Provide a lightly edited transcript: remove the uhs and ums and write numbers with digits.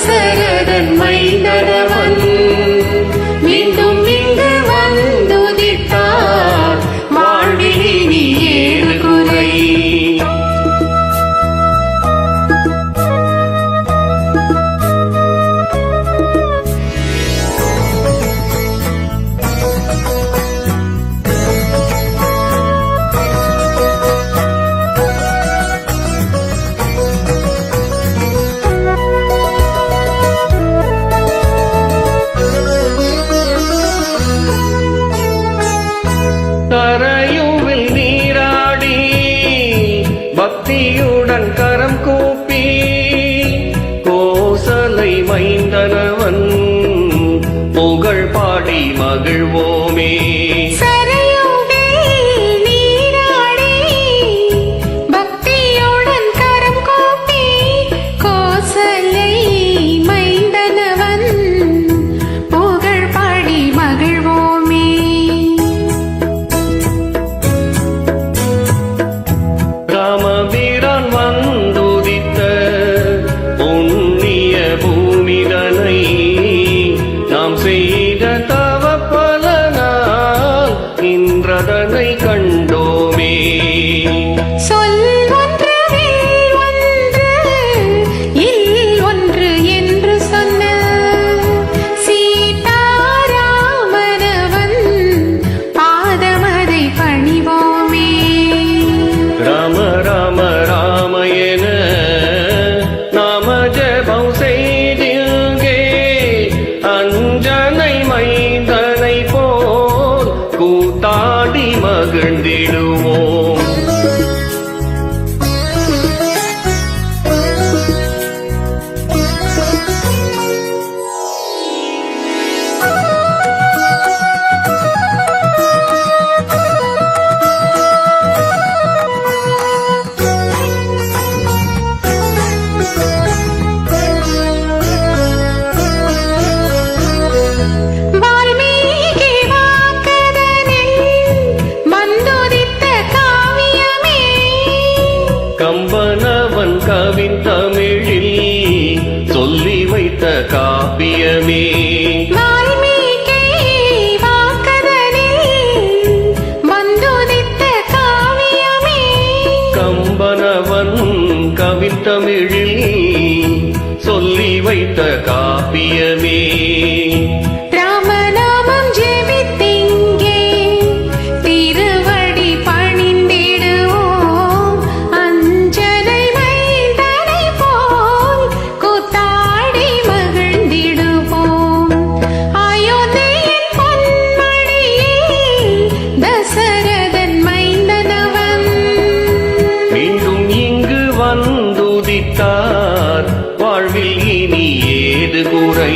தசரதன் மைந்தனவன் மீண்டும் இங்கு வந்துதித்தார் வாழ்வில் இனி ஏது குறை. கரையுவில் நீராடி பக்தியுடன் கரம் கூப்பி கோசலை மைந்தனவன் புகழ் பாடி மகிழ்வோமே. ராமவீரன் வந்துதித்த புண்ணிய பூமிதனை நாம் செய்த தவ பலனால் இன்றதனை கண்டோமே. ராம ராம ராம என நாம ஜெபம் செய்தில்கே அஞ்சனை மைந்தனை போல் கூத்தாடி மகிழ்ந்திடுவோம். கம்பனவன் கவின் தமிழில் சொல்லி வைத்த காப்பியமே. கம்பனவன் கவின் தமிழில் சொல்லி வைத்த காப்பியமே. வந்துதித்தார் வாழ்வில் இனி ஏது குறை.